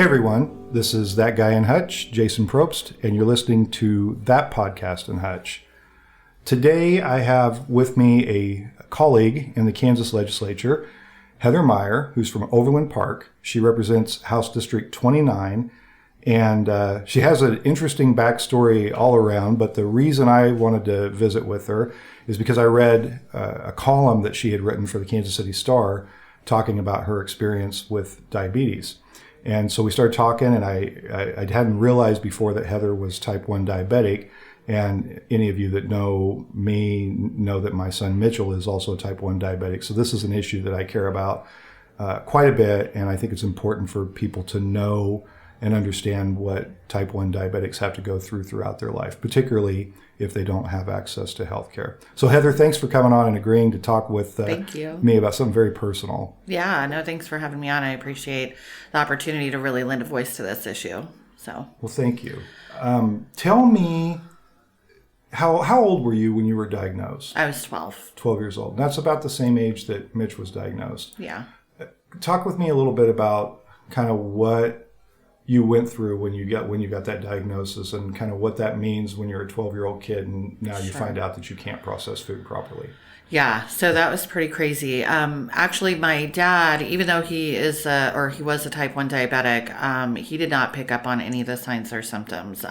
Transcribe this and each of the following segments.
Hey everyone, this is That Guy in Hutch, Jason Probst, and you're listening to That Podcast in Hutch. Today I have with me a colleague in the Kansas legislature, Heather Meyer, who's from Overland Park. She represents House District 29, and she has an interesting backstory all around, but the reason I wanted to visit with her is because I read a column that she had written for the Kansas City Star talking about her experience with diabetes. And so we started talking, and I hadn't realized before that Heather was type 1 diabetic. And any of you that know me know that my son Mitchell is also type 1 diabetic. So this is an issue that I care about quite a bit, and I think it's important for people to know and understand what type 1 diabetics have to go through throughout their life, particularly if they don't have access to health care. So Heather, thanks for coming on and agreeing to talk with me about something very personal. Yeah, no, thanks for having me on. I appreciate the opportunity to really lend a voice to this issue. Well, thank you. Tell me, how old were you when you were diagnosed? I was 12. 12 years old. That's about the same age that Mitch was diagnosed. Yeah. Talk with me a little bit about kind of what you went through when you got that diagnosis, and kind of what that means when you're a 12-year-old kid and now you find out that you can't process food properly. Yeah, so that was pretty crazy. Actually, my dad, even though he was a type 1 diabetic, he did not pick up on any of the signs or symptoms.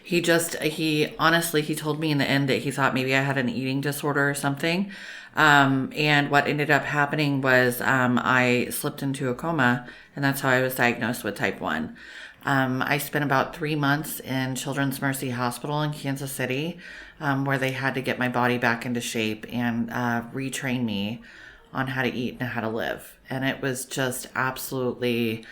He told me in the end that he thought maybe I had an eating disorder or something. And what ended up happening was I slipped into a coma, and that's how I was diagnosed with type 1. I spent about 3 months in Children's Mercy Hospital in Kansas City, where they had to get my body back into shape and retrain me on how to eat and how to live. And it was just absolutely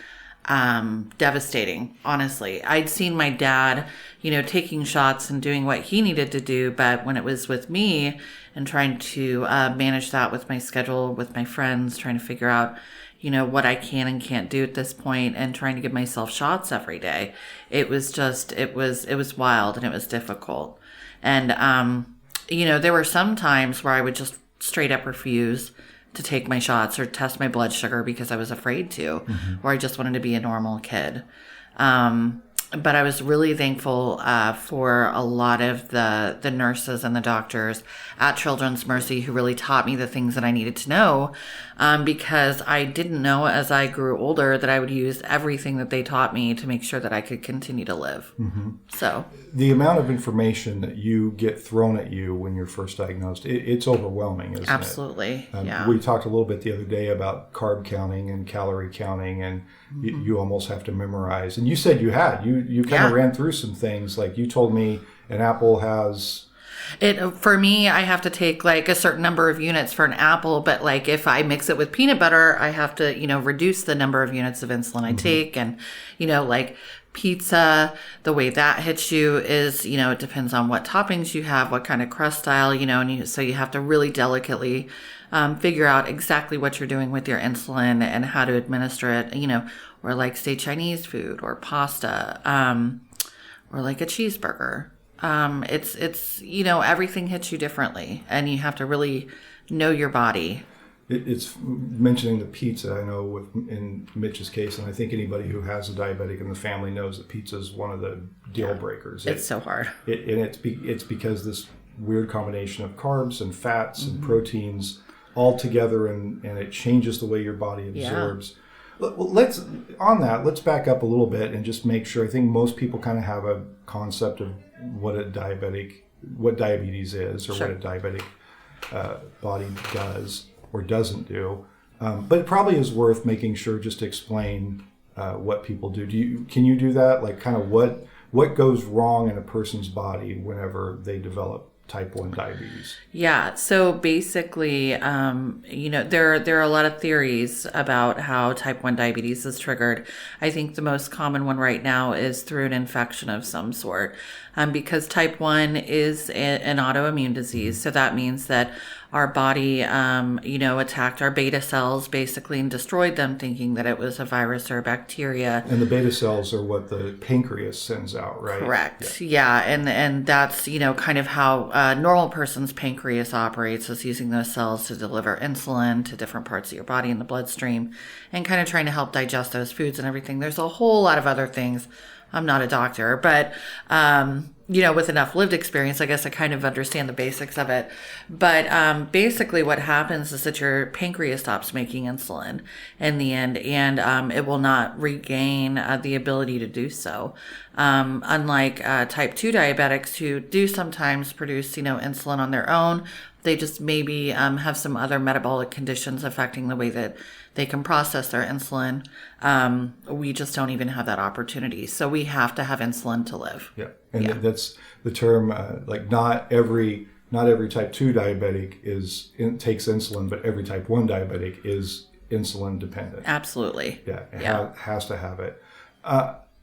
devastating, honestly. I'd seen my dad, taking shots and doing what he needed to do, but when it was with me and trying to manage that with my schedule, with my friends, trying to figure out, what I can and can't do at this point, and trying to give myself shots every day, it was wild and it was difficult. And, there were some times where I would just straight up refuse to take my shots or test my blood sugar because I was afraid to, or I just wanted to be a normal kid. But I was really thankful for a lot of the nurses and the doctors at Children's Mercy who really taught me the things that I needed to know, because I didn't know as I grew older that I would use everything that they taught me to make sure that I could continue to live. So the amount of information that you get thrown at you when you're first diagnosed, it's overwhelming, isn't it? Absolutely. Yeah. We talked a little bit the other day about carb counting and calorie counting, and you almost have to memorize. And you said you kind of ran through some things. Like you told me an apple has... For me, I have to take like a certain number of units for an apple, but like if I mix it with peanut butter, I have to, reduce the number of units of insulin I take. And, like pizza, the way that hits you is, it depends on what toppings you have, what kind of crust style, and so you have to really delicately figure out exactly what you're doing with your insulin and how to administer it, or like say Chinese food or pasta, or like a cheeseburger. It's everything hits you differently, and you have to really know your body. It's mentioning the pizza. I know in Mitch's case, and I think anybody who has a diabetic in the family knows that pizza is one of the deal breakers. It's so hard. It's because this weird combination of carbs and fats and proteins all together, and it changes the way your body absorbs. Well, let's back up a little bit and just make sure. I think most people kind of have a concept of what diabetes is, or what a diabetic body does or doesn't do. But it probably is worth making sure just to explain what people do. Can you do that? Like kind of what goes wrong in a person's body whenever they develop type 1 diabetes? Yeah. So basically, there are a lot of theories about how type 1 diabetes is triggered. I think the most common one right now is through an infection of some sort, because type 1 is an autoimmune disease. So that means that our body, attacked our beta cells basically and destroyed them, thinking that it was a virus or a bacteria. And the beta cells are what the pancreas sends out, right? Correct. Yeah. And that's, kind of how a normal person's pancreas operates, is using those cells to deliver insulin to different parts of your body in the bloodstream and kind of trying to help digest those foods and everything. There's a whole lot of other things. I'm not a doctor, but, with enough lived experience, I guess I kind of understand the basics of it. But basically what happens is that your pancreas stops making insulin in the end, and it will not regain the ability to do so. Unlike type 2 diabetics who do sometimes produce, insulin on their own, they just maybe have some other metabolic conditions affecting the way that they can process their insulin. We just don't even have that opportunity. So we have to have insulin to live. Yeah. And that's the term, not every type 2 diabetic takes insulin, but every type 1 diabetic is insulin dependent. Absolutely. Yeah. It has to have it.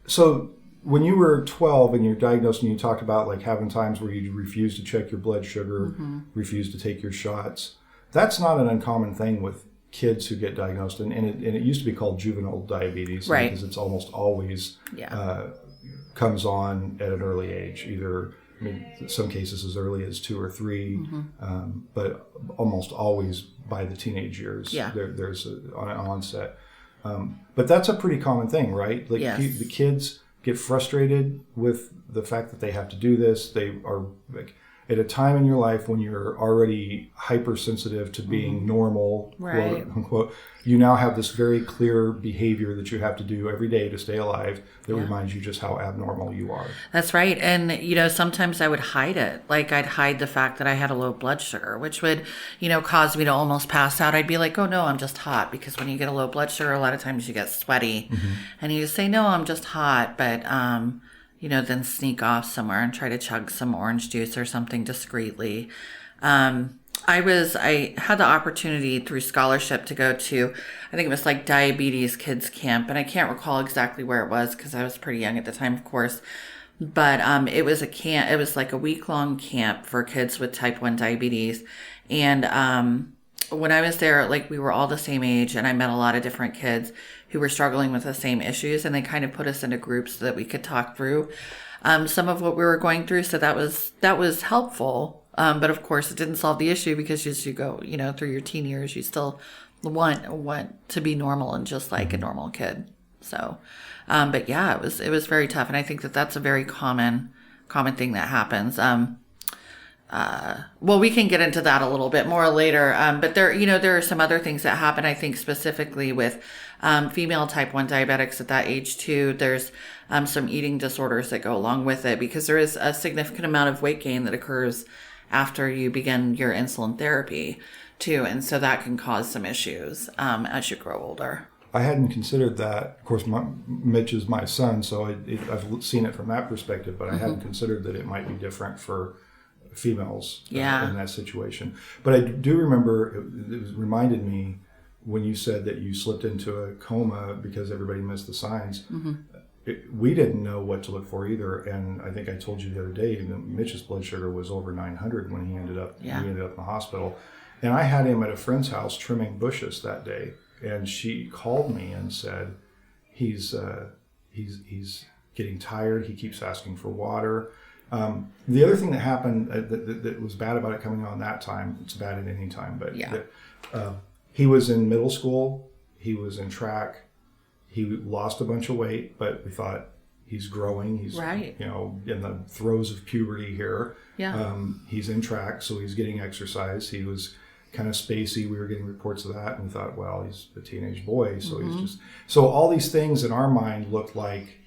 So when you were 12 and you're diagnosed and you talked about like having times where you refuse to check your blood sugar, refuse to take your shots, that's not an uncommon thing with kids who get diagnosed. And it used to be called juvenile diabetes, right? Because it's almost always comes on at an early age, either, in some cases as early as 2 or 3, but almost always by the teenage years, there's an onset. But that's a pretty common thing, right? Like the kids get frustrated with the fact that they have to do this. They are like at a time in your life when you're already hypersensitive to being normal, right, quote unquote. You now have this very clear behavior that you have to do every day to stay alive that reminds you just how abnormal you are. That's right. And, sometimes I would hide it. Like I'd hide the fact that I had a low blood sugar, which would, cause me to almost pass out. I'd be like, oh no, I'm just hot. Because when you get a low blood sugar, a lot of times you get sweaty and you just say, no, I'm just hot. But, then sneak off somewhere and try to chug some orange juice or something discreetly. I had the opportunity through scholarship to go to, I think it was like diabetes kids camp, and I can't recall exactly where it was because I was pretty young at the time, of course. But it was a camp. It was like a week-long camp for kids with type 1 diabetes. And when I was there, like we were all the same age, and I met a lot of different kids who were struggling with the same issues, and they kind of put us into groups so that we could talk through some of what we were going through. So that was helpful. But of course, it didn't solve the issue because as you go, through your teen years, you still want to be normal and just like a normal kid. So, but yeah, it was very tough, and I think that that's a very common thing that happens. Well, we can get into that a little bit more later. But there are some other things that happen. I think specifically with female type 1 diabetics at that age too. There's some eating disorders that go along with it because there is a significant amount of weight gain that occurs after you begin your insulin therapy too. And so that can cause some issues as you grow older. I hadn't considered that. Of course, Mitch is my son, so I've seen it from that perspective, but I hadn't considered that it might be different for females in that situation. But I do remember, it reminded me when you said that you slipped into a coma because everybody missed the signs. We didn't know what to look for either, and I think I told you the other day that Mitch's blood sugar was over 900 when he ended up in the hospital. And I had him at a friend's house trimming bushes that day, and she called me and said, he's getting tired, he keeps asking for water. The other thing that happened that was bad about it coming on that time, it's bad at any time, but he was in middle school, he was in track, he lost a bunch of weight, but we thought he's growing, he's in the throes of puberty here. He's in track, so he's getting exercise. He was kind of spacey, we were getting reports of that, and we thought, well, he's a teenage boy, so so all these things in our mind looked like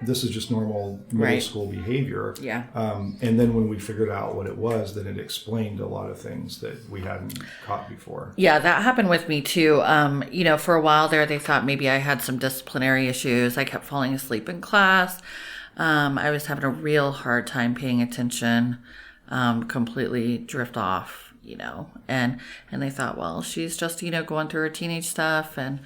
this is just normal middle school behavior. And then when we figured out what it was, then it explained a lot of things that we hadn't caught before. Yeah, that happened with me too. For a while there, they thought maybe I had some disciplinary issues. I kept falling asleep in class. I was having a real hard time paying attention, completely drift off. And they thought, well, she's just, going through her teenage stuff and,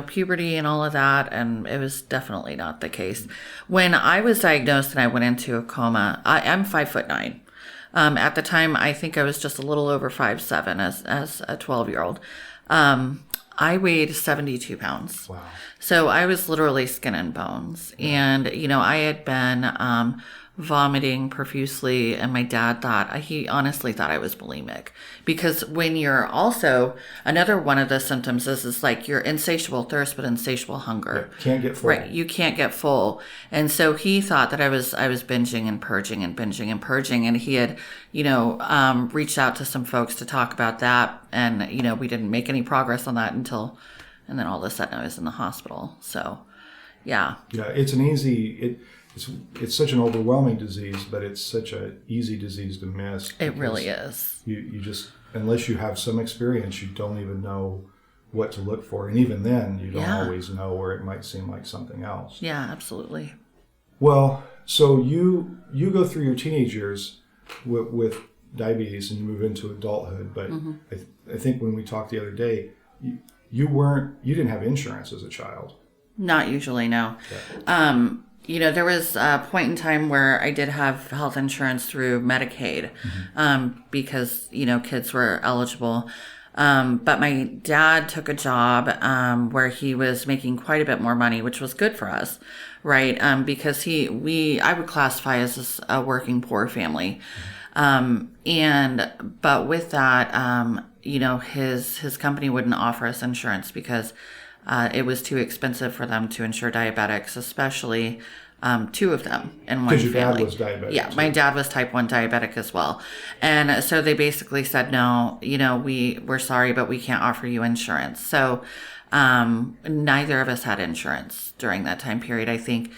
puberty and all of that. And it was definitely not the case. When I was diagnosed and I went into a coma, I'm 5'9". At the time, I think I was just a little over 5'7" as a 12-year-old. I weighed 72 pounds. Wow. So I was literally skin and bones. And, I had been vomiting profusely, and my dad he honestly thought I was bulimic. Because when you're also, another one of the symptoms is like your insatiable thirst, but insatiable hunger. Yeah, can't get full. Right, you can't get full. And so he thought that I was binging and purging and binging and purging. And he had, reached out to some folks to talk about that. And, we didn't make any progress on that and then all of a sudden I was in the hospital. So, yeah. Yeah, it's it's such an overwhelming disease, but it's such an easy disease to miss. It really is. You just, unless you have some experience, you don't even know what to look for. And even then, you don't always know where it might seem like something else. Yeah, absolutely. Well, so you go through your teenage years with diabetes and you move into adulthood. But I think when we talked the other day, you didn't have insurance as a child. Not usually, no. Yeah. There was a point in time where I did have health insurance through Medicaid because, kids were eligible. But my dad took a job where he was making quite a bit more money, which was good for us, right? Because I would classify as a working poor family. But with that, his company wouldn't offer us insurance because it was too expensive for them to insure diabetics, especially two of them in one family. Because your dad was diabetic. Yeah, my dad was type 1 diabetic as well. And so they basically said, no, we're sorry, but we can't offer you insurance. So neither of us had insurance during that time period. I think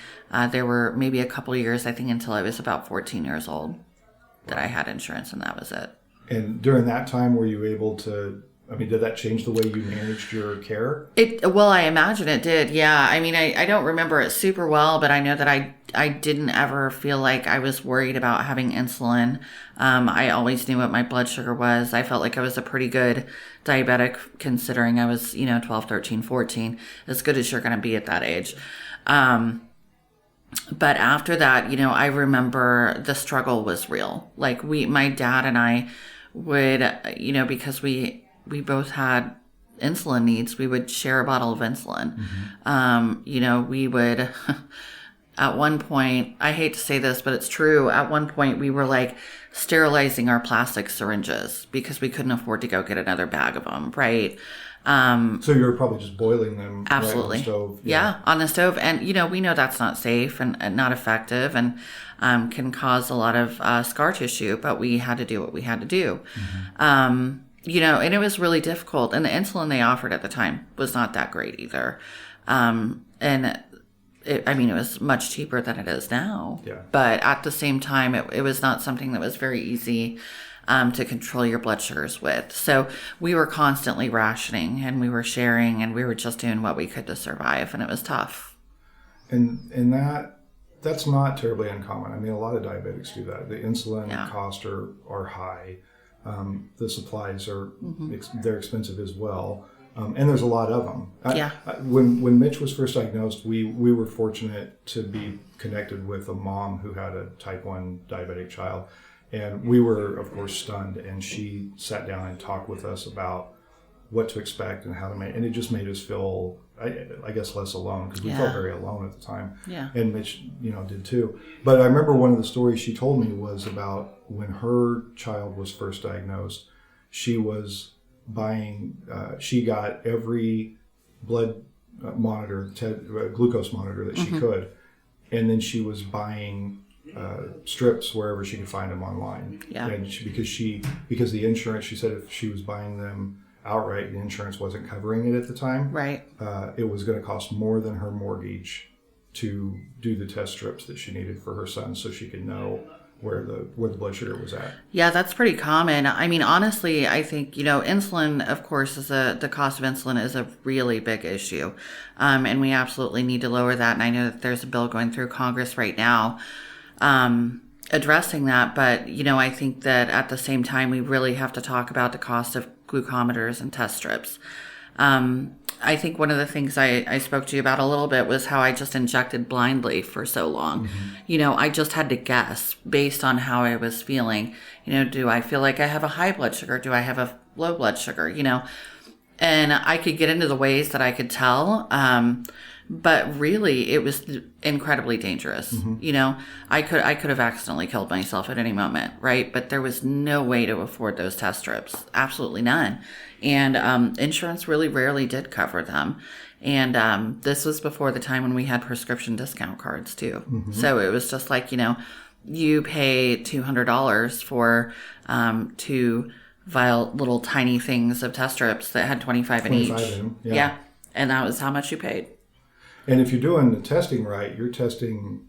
there were maybe a couple years, I think until I was about 14 years old, that I had insurance, and that was it. And during that time, were you able to, did that change the way you managed your care? Well, I imagine it did. Yeah. I don't remember it super well, but I know that I didn't ever feel like I was worried about having insulin. I always knew what my blood sugar was. I felt like I was a pretty good diabetic considering I was, 12, 13, 14, as good as you're going to be at that age. But after that, I remember the struggle was real. Like my dad and I would, because we both had insulin needs, we would share a bottle of insulin. We would, at one point, I hate to say this, but it's true. At one point, we were like sterilizing our plastic syringes because we couldn't afford to go get another bag of them, right? So you were probably just boiling them absolutely. Right on the stove. Yeah, on the stove. And, we know that's not safe and not effective and can cause a lot of scar tissue, but we had to do what we had to do. And it was really difficult. And the insulin they offered at the time was not that great either. It was much cheaper than it is now. Yeah. But at the same time, it was not something that was very easy to control your blood sugars with. So we were constantly rationing and we were sharing and we were just doing what we could to survive, and it was tough. And that's not terribly uncommon. A lot of diabetics do that. The insulin costs are high. The supplies are they're expensive as well. And there's a lot of them. When Mitch was first diagnosed, we were fortunate to be connected with a mom who had a type 1 diabetic child. And we were, of course, stunned. And she sat down and talked with us about what to expect and how to make. And it just made us feel, I guess, less alone because we felt very alone at the time. Yeah. And Mitch, did too. But I remember one of the stories she told me was about when her child was first diagnosed. She was buying, she got every blood monitor, glucose monitor that she could, and then she was buying strips wherever she could find them online. Yeah. And because the insurance, she said if she was buying them outright, the insurance wasn't covering it at the time. Right. It was going to cost more than her mortgage to do the test strips that she needed for her son, so she could know where the blood sugar was at. Yeah, that's pretty common. Honestly, I think, insulin, of course, the cost of insulin is a really big issue. And we absolutely need to lower that. And I know that there's a bill going through Congress right now addressing that. But, I think that at the same time, we really have to talk about the cost of glucometers and test strips. I think one of the things I spoke to you about a little bit was how I just injected blindly for so long. I just had to guess based on how I was feeling. Do I feel like I have a high blood sugar? Do I have a low blood sugar? And I could get into the ways that I could tell. But really, it was incredibly dangerous. I could have accidentally killed myself at any moment, right? But there was no way to afford those test strips, absolutely none. And insurance really rarely did cover them. And this was before the time when we had prescription discount cards too. So it was just like, you pay $200 for 2 little tiny things of test strips that had 25 in each. In them, yeah, and that was how much you paid. And if you're doing the testing right, you're testing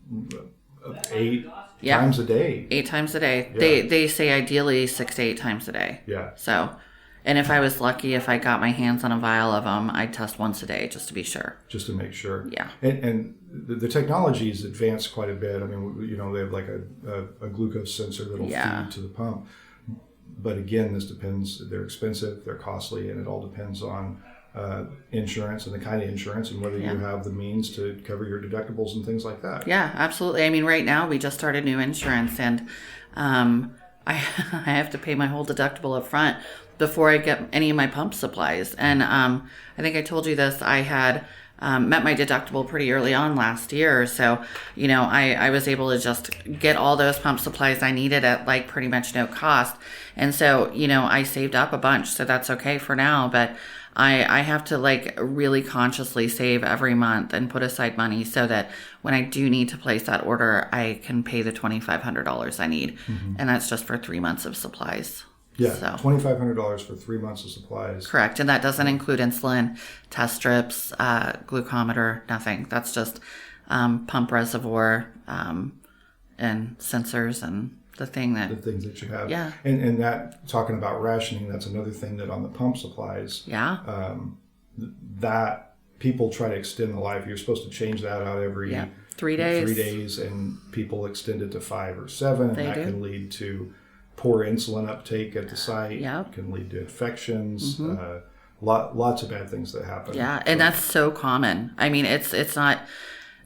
8 times a day. 8 times a day. Yeah. They say ideally 6 to 8 times a day. Yeah. So, and if I was lucky, if I got my hands on a vial of them, I'd test once a day just to be sure. Just to make sure. Yeah. And the technology has advanced quite a bit. I mean, they have like a glucose sensor that'll feed to the pump. But again, this depends. They're expensive, they're costly, and it all depends on insurance and the kind of insurance and whether you have the means to cover your deductibles and things like that. Yeah, absolutely. I mean, right now we just started new insurance, and I have to pay my whole deductible up front before I get any of my pump supplies. And I think I told you this. I had met my deductible pretty early on last year. So, I was able to just get all those pump supplies I needed at like pretty much no cost. And so, I saved up a bunch, so that's okay for now. But I have to like really consciously save every month and put aside money so that when I do need to place that order, I can pay the $2,500 I need. And that's just for 3 months of supplies. Yeah, so. $2,500 for 3 months of supplies. Correct. And that doesn't include insulin, test strips, glucometer, nothing. That's just pump reservoir and sensors and the things that you have. Yeah. And that, talking about rationing, that's another thing that on the pump supplies, that people try to extend the life. You're supposed to change that out every 3 days. 3 days, and people extend it to 5 or 7, and that can lead to poor insulin uptake at the site. Yep. Can lead to infections. Lots of bad things that happen. Yeah, and that's so common. I mean, it's not.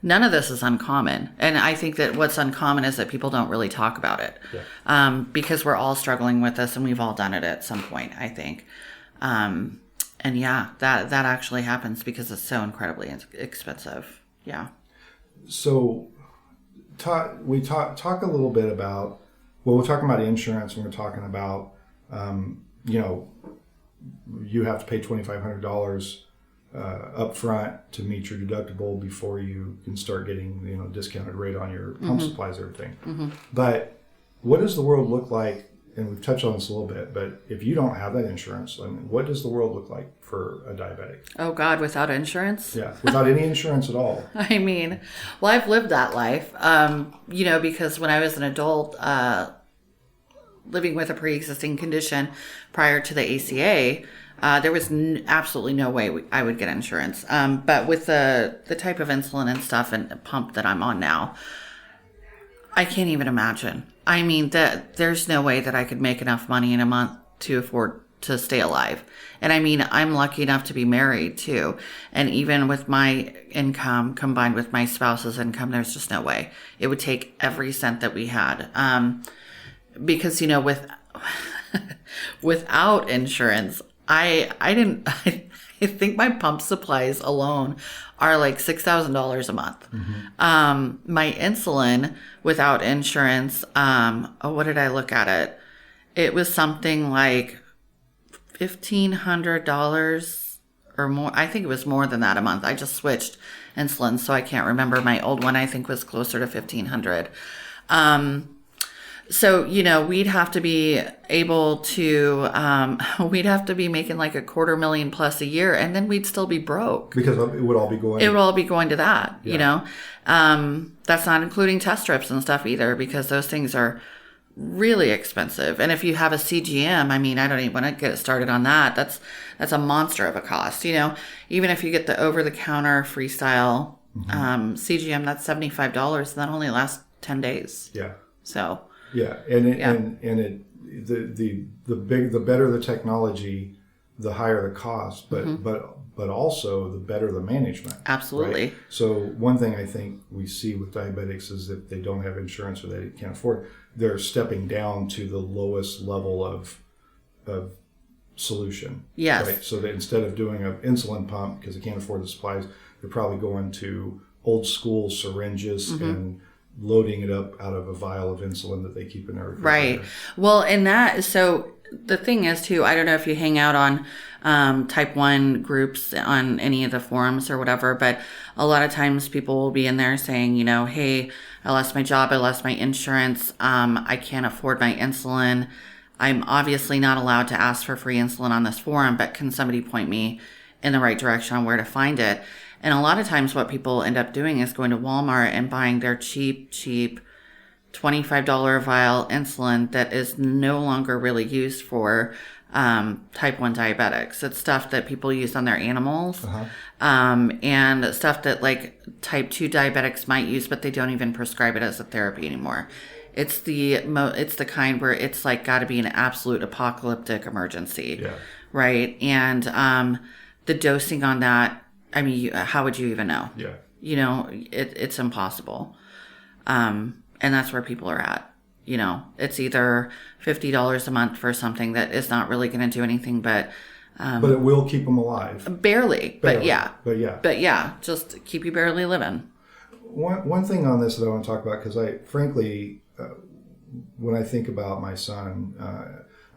None of this is uncommon. And I think that what's uncommon is that people don't really talk about it. Yeah. Because we're all struggling with this, and we've all done it at some point, I think. And that actually happens because it's so incredibly expensive. Yeah. So talk a little bit about, we're talking about insurance, and we're talking about, you have to pay $2,500 up front to meet your deductible before you can start getting discounted rate on your pump supplies, everything. But what does the world look like? And we've touched on this a little bit, but if you don't have that insurance, I mean, what does the world look like for a diabetic? Oh God, without insurance? Yeah, without any insurance at all. I mean, well, I've lived that life, because when I was an adult, living with a pre-existing condition prior to the ACA, there was absolutely no way I would get insurance. But with the type of insulin and stuff and pump that I'm on now, I can't even imagine. I mean, there's no way that I could make enough money in a month to afford to stay alive. And I mean, I'm lucky enough to be married too. And even with my income combined with my spouse's income, there's just no way. It would take every cent that we had. Because, without insurance, I think my pump supplies alone are like $6,000 a month. My insulin without insurance, what did I look at it? It was something like $1,500 or more. I think it was more than that a month. I just switched insulin, so I can't remember. My old one, I think, was closer to $1,500. So, we'd have to be able to, we'd have to be making like $250,000 plus a year, and then we'd still be broke. Because it would all be going. It would all be going to that, That's not including test strips and stuff either, because those things are really expensive. And if you have a CGM, I mean, I don't even want to get started on that. That's a monster of a cost, Even if you get the over-the-counter freestyle CGM, that's $75, and that only lasts 10 days. Yeah. So... Yeah, the better the technology, the higher the cost. But but also the better the management. Absolutely. Right? So one thing I think we see with diabetics is that they don't have insurance or they can't afford it, they're stepping down to the lowest level of solution. Yes. Right? So that instead of doing an insulin pump because they can't afford the supplies, they're probably going to old school syringes and loading it up out of a vial of insulin that they keep in their refrigerator. Right. Well, and that, so the thing is too, I don't know if you hang out on type 1 groups on any of the forums or whatever, but a lot of times people will be in there saying, you know, hey, I lost my job, I lost my insurance, I can't afford my insulin. I'm obviously not allowed to ask for free insulin on this forum, but can somebody point me in the right direction on where to find it? And a lot of times what people end up doing is going to Walmart and buying their cheap $25 vial insulin that is no longer really used for type 1 diabetics. It's stuff that people use on their animals, and stuff that like type 2 diabetics might use, but they don't even prescribe it as a therapy anymore. It's the kind where it's like got to be an absolute apocalyptic emergency, right? And the dosing on that, I mean, how would you even know? Yeah. You know, it's impossible. And that's where people are at. You know, it's either $50 a month for something that is not really going to do anything, but it will keep them alive. Barely. But yeah. But yeah. Just keep you barely living. One thing on this that I want to talk about, because frankly, when I think about my son,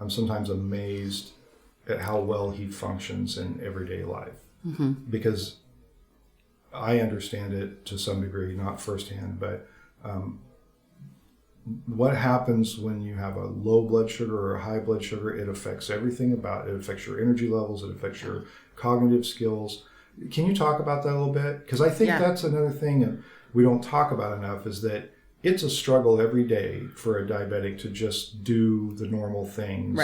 I'm sometimes amazed at how well he functions in everyday life. Because I understand it to some degree, not firsthand, but what happens when you have a low blood sugar or a high blood sugar, it affects everything about it. It affects your energy levels, it affects your cognitive skills. Can you talk about that a little bit? Because I think that's another thing that we don't talk about enough, is that it's a struggle every day for a diabetic to just do the normal things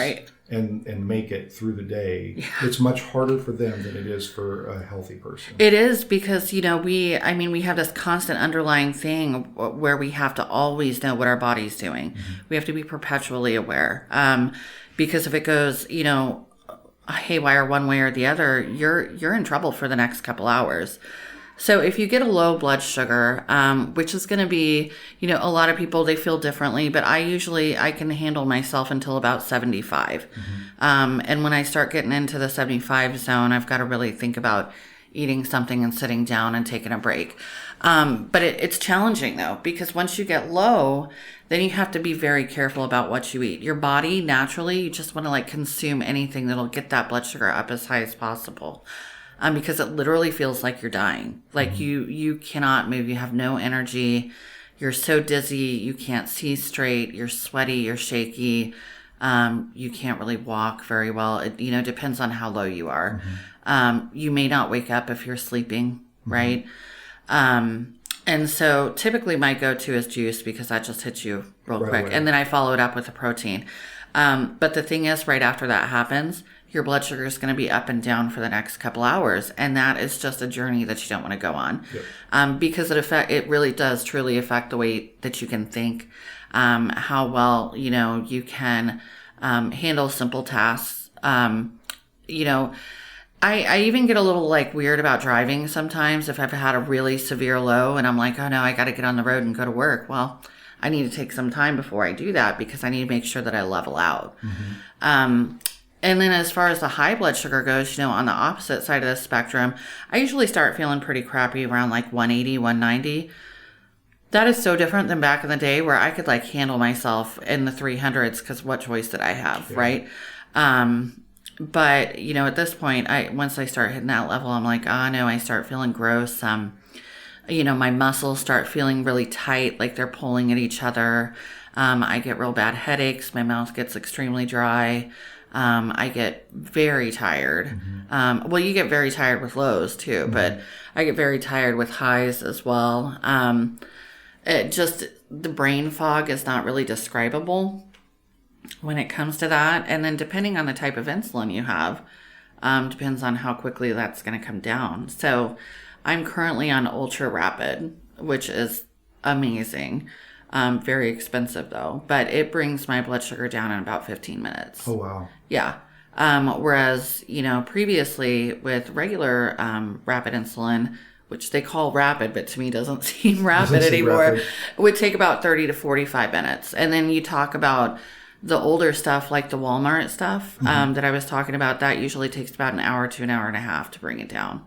and make it through the day. Yeah. It's much harder for them than it is for a healthy person. It is, because, you know, we have this constant underlying thing where we have to always know what our body's doing. We have to be perpetually aware. Because if it goes, you know, haywire one way or the other, you're in trouble for the next couple hours. So if you get a low blood sugar, which is going to be, you know, a lot of people, they feel differently, but I can handle myself until about 75. And when I start getting into the 75 zone, I've got to really think about eating something and sitting down and taking a break. But it's challenging though, because once you get low, then you have to be very careful about what you eat. Your body, naturally, you just want to like consume anything that'll get that blood sugar up as high as possible. Because it literally feels like you're dying. Like you cannot move. You have no energy. You're so dizzy. You can't see straight. You're sweaty. You're shaky. You can't really walk very well. It, you know, depends on how low you are. You may not wake up if you're sleeping, right? And so typically my go-to is juice, because that just hits you real quick. Away. And then I follow it up with a protein. But the thing is, right after that happens, your blood sugar is going to be up and down for the next couple hours. And that is just a journey that you don't want to go on. Because it really does truly affect the way that you can think, how well, you know, you can handle simple tasks. You know, I even get a little like weird about driving sometimes if I've had a really severe low and I'm like, oh no, I got to get on the road and go to work. Well, I need to take some time before I do that, because I need to make sure that I level out. And then as far as the high blood sugar goes, you know, on the opposite side of the spectrum, I usually start feeling pretty crappy around like 180, 190. That is so different than back in the day where I could like handle myself in the 300s, because what choice did I have, right? But, you know, at this point, once I start hitting that level, I'm like, oh no, I start feeling gross. You know, my muscles start feeling really tight, like they're pulling at each other. I get real bad headaches. My mouth gets extremely dry. I get very tired. Well, you get very tired with lows too, but I get very tired with highs as well. The brain fog is not really describable when it comes to that. And then depending on the type of insulin you have, depends on how quickly that's going to come down. So I'm currently on ultra rapid, which is amazing. Very expensive though, but it brings my blood sugar down in about 15 minutes. Oh, wow. Yeah. Whereas, previously with regular rapid insulin, which they call rapid, but to me doesn't seem rapid anymore, it would take about 30 to 45 minutes. And then you talk about the older stuff, like the Walmart stuff that I was talking about, that usually takes about an hour to an hour and a half to bring it down.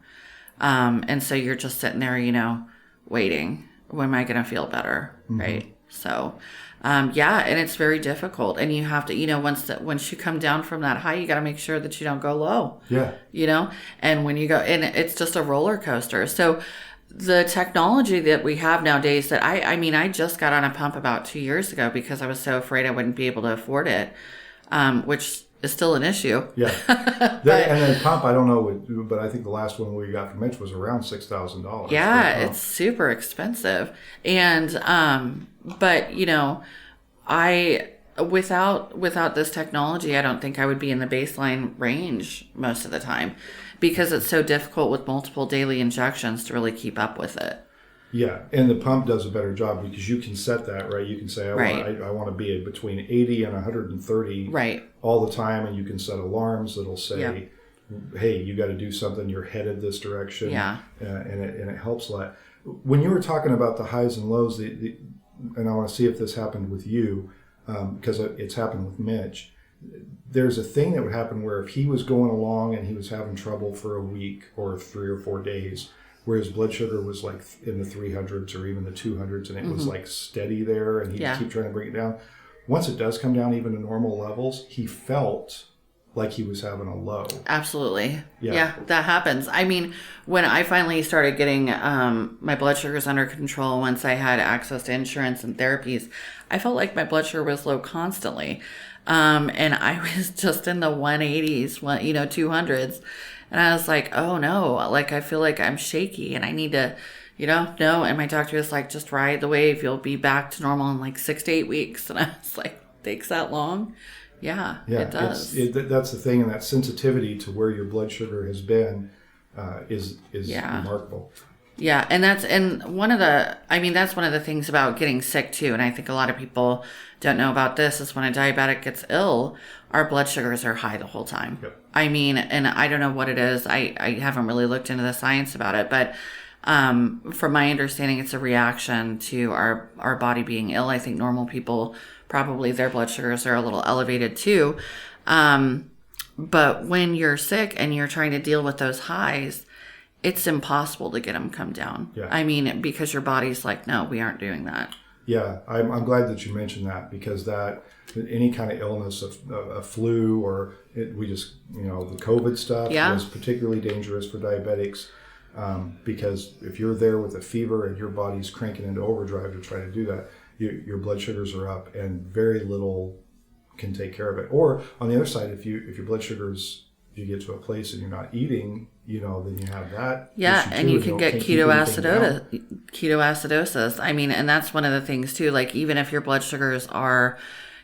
And so you're just sitting there, waiting. When am I going to feel better? Right. So, and it's very difficult. And you have to, once you come down from that high, you got to make sure that you don't go low. Yeah. And when you go, and it's just a roller coaster. So the technology that we have nowadays that I just got on a pump about 2 years ago because I was so afraid I wouldn't be able to afford it, which is still an issue. Yeah. And the pump, I don't know, but I think the last one we got from Mitch was around $6,000. Yeah, it's super expensive. And, but, without this technology, I don't think I would be in the baseline range most of the time because it's so difficult with multiple daily injections to really keep up with it. Yeah, and the pump does a better job because you can set that, right? You can say, I want to be between 80 and 130 all the time, and you can set alarms that'll say, hey, you got to do something, you're headed this direction, and it helps a lot. When you were talking about the highs and lows, and I want to see if this happened with you, because it's happened with Mitch, there's a thing that would happen where if he was going along and he was having trouble for a week or 3 or 4 days, where his blood sugar was like in the 300s or even the 200s, and it was like steady there, and he'd keep trying to bring it down. Once it does come down even to normal levels, he felt like he was having a low. Absolutely. Yeah, that happens. I mean, when I finally started getting my blood sugars under control, once I had access to insurance and therapies, I felt like my blood sugar was low constantly. And I was just in the 180s, 200s. And I was like, oh no, like I feel like I'm shaky and I need to, no. And my doctor was like, just ride the wave. You'll be back to normal in like 6 to 8 weeks. And I was like, takes that long? Yeah, it does. That's the thing. And that sensitivity to where your blood sugar has been is remarkable. Yeah. And that's one of the things about getting sick too. And I think a lot of people don't know about this is when a diabetic gets ill, our blood sugars are high the whole time. Yep. I mean, and I don't know what it is. I haven't really looked into the science about it, but from my understanding, it's a reaction to our body being ill. I think normal people, probably their blood sugars are a little elevated too. But when you're sick and you're trying to deal with those highs, it's impossible to get them come down. Yeah. I mean, because your body's like, no, we aren't doing that. Yeah, I'm glad that you mentioned that because that any kind of illness, a flu or the COVID stuff was particularly dangerous for diabetics because if you're there with a fever and your body's cranking into overdrive to try to do that, your blood sugars are up and very little can take care of it. Or on the other side, if your blood sugars, you get to a place and you're not eating, then you have that. Yeah, and you can get ketoacidosis. I mean, and that's one of the things too. Like even if your blood sugars are,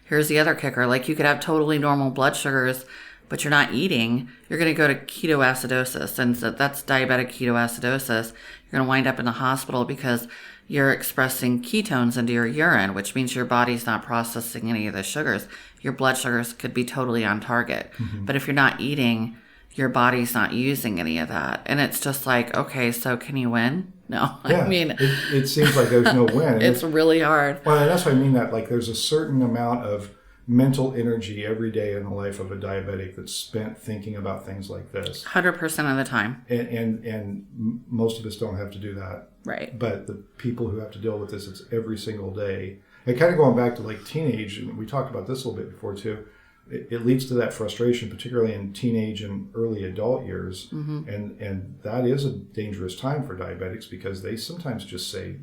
here's the other kicker. Like you could have totally normal blood sugars, but you're not eating. You're going to go to ketoacidosis, and so that's diabetic ketoacidosis. You're going to wind up in the hospital because you're expressing ketones into your urine, which means your body's not processing any of the sugars. Your blood sugars could be totally on target. Mm-hmm. But if you're not eating, your body's not using any of that. And it's just like, okay, so can you win? No. Yeah, I mean, it seems like there's no win. It's really hard. Well, and that's what I mean that like there's a certain amount of mental energy every day in the life of a diabetic that's spent thinking about things like this. 100% of the time. And most of us don't have to do that. Right. But the people who have to deal with this, it's every single day. And kind of going back to like teenage, and we talked about this a little bit before too, it leads to that frustration, particularly in teenage and early adult years. Mm-hmm. And that is a dangerous time for diabetics because they sometimes just say,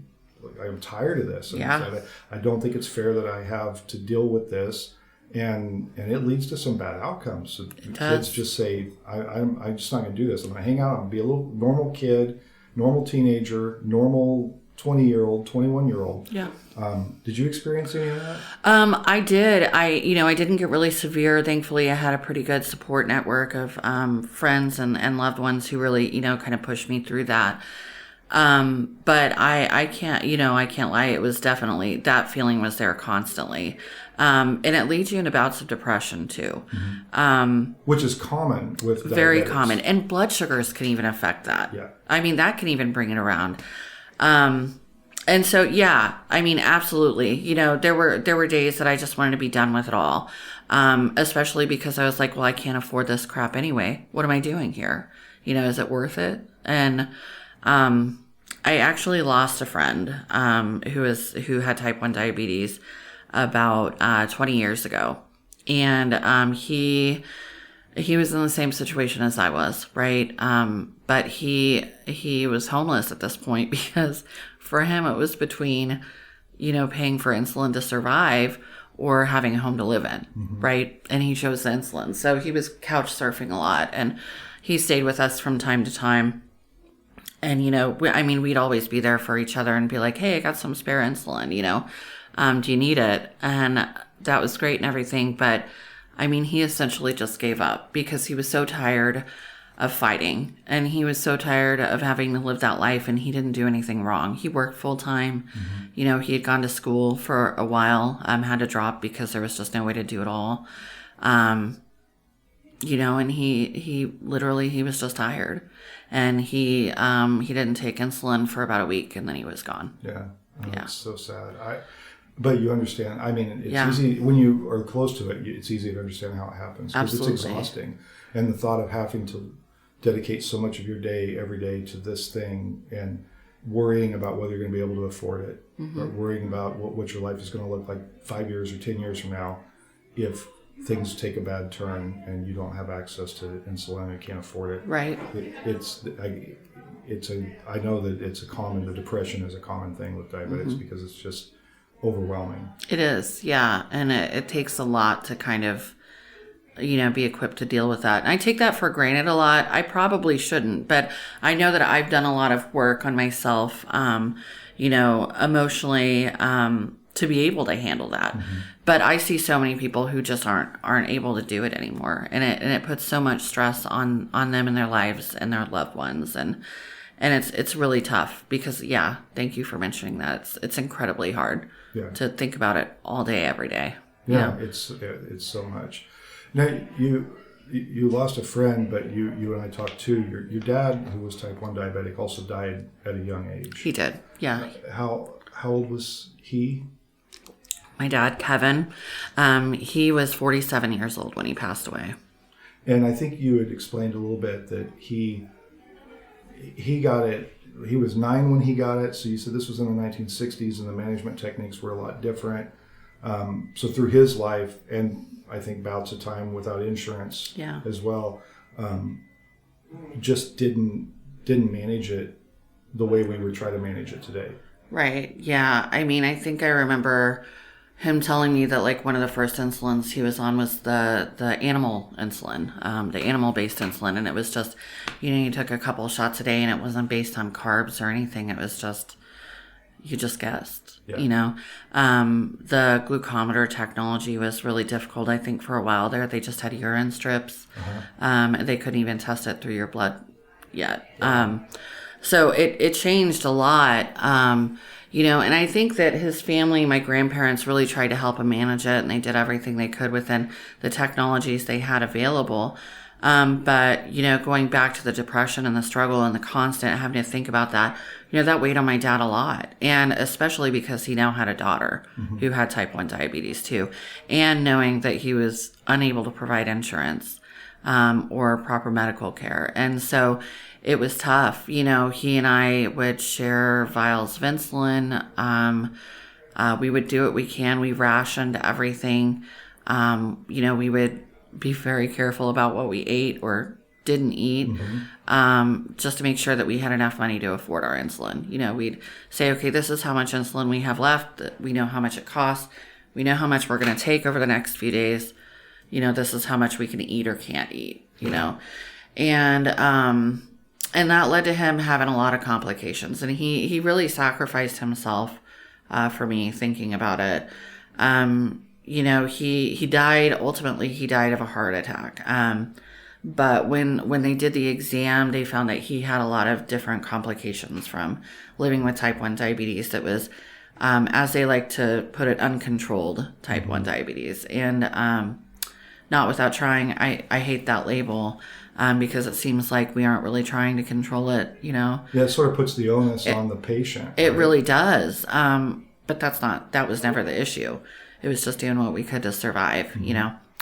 I'm tired of this. And I don't think it's fair that I have to deal with this. And it leads to some bad outcomes. So kids just say, I'm just not going to do this. I'm going to hang out. I'm going to be a little normal kid, normal teenager, normal 20-year-old, 21-year-old. Yeah. Did you experience any of that? I did. I didn't get really severe. Thankfully, I had a pretty good support network of friends and loved ones who really, kind of pushed me through that. But I can't, I can't lie. It was definitely, that feeling was there constantly. And it leads you into bouts of depression too. Which is common with Very diabetics. common. And blood sugars can even affect that. Yeah. I mean, that can even bring it around. And so, yeah, I mean, absolutely. There were days that I just wanted to be done with it all. Especially because I was like, well, I can't afford this crap anyway. What am I doing here? Is it worth it? And, I actually lost a friend, who had type 1 diabetes about, 20 years ago. And, he was in the same situation as I was, right? But he was homeless at this point because for him it was between, paying for insulin to survive or having a home to live in, right? And he chose the insulin. So he was couch surfing a lot, and he stayed with us from time to time. And, we'd always be there for each other and be like, hey, I got some spare insulin, do you need it? And that was great and everything. But he essentially just gave up because he was so tired of fighting, and he was so tired of having to live that life, and he didn't do anything wrong. He worked full time. He had gone to school for a while, had to drop because there was just no way to do it all. And he literally, he was just tired, and he didn't take insulin for about a week, and then he was gone. Yeah. Oh, Yeah. It's so sad. But you understand. It's Yeah. easy when you are close to it. It's easy to understand how it happens because it's Absolutely. exhausting, and the thought of having to dedicate so much of your day every day to this thing and worrying about whether you're going to be able to afford it, or worrying about what your life is going to look like 5 years or 10 years from now if things take a bad turn and you don't have access to insulin and can't afford it. Right. I know that the depression is a common thing with diabetics because it's just overwhelming. It is, yeah. And it takes a lot to kind of, be equipped to deal with that. And I take that for granted a lot. I probably shouldn't, but I know that I've done a lot of work on myself, emotionally, to be able to handle that. But I see so many people who just aren't able to do it anymore. And it puts so much stress on them and their lives and their loved ones. And it's really tough because, yeah, thank you for mentioning that. It's incredibly hard to think about it all day, every day. Yeah, it's so much. Now, you lost a friend, but you and I talked too. Your dad, who was type 1 diabetic, also died at a young age. He did, yeah. How old was he? My dad, Kevin, he was 47 years old when he passed away. And I think you had explained a little bit that he got it. He was 9 when he got it. So you said this was in the 1960s, and the management techniques were a lot different. So through his life, and I think bouts of time without insurance as well, just didn't manage it the way we would try to manage it today. Right. Yeah. I think I remember him telling me that like one of the first insulins he was on was the animal insulin, the animal-based insulin. And it was just, you took a couple shots a day, and it wasn't based on carbs or anything. It was just, you just guessed, the glucometer technology was really difficult. I think for a while there, they just had urine strips. They couldn't even test it through your blood yet. So it changed a lot. And I think that his family, my grandparents, really tried to help him manage it, and they did everything they could within the technologies they had available. But going back to the depression and the struggle and the constant having to think about that, that weighed on my dad a lot. And especially because he now had a daughter who had type 1 diabetes too. And knowing that he was unable to provide insurance, or proper medical care. And so it was tough. He and I would share vials of insulin. We would do what we can. We rationed everything. We would be very careful about what we ate or didn't eat, just to make sure that we had enough money to afford our insulin. We'd say, okay, this is how much insulin we have left. We know how much it costs. We know how much we're going to take over the next few days. This is how much we can eat or can't eat, and that led to him having a lot of complications. And he really sacrificed himself, for me, thinking about it. He died, ultimately he died of a heart attack. But when they did the exam, they found that he had a lot of different complications from living with type 1 diabetes that was, as they like to put it, uncontrolled type 1 diabetes. And not without trying. I hate that label because it seems like we aren't really trying to control it, Yeah, it sort of puts the onus on the patient. It really does. But that was never the issue. It was just doing what we could to survive,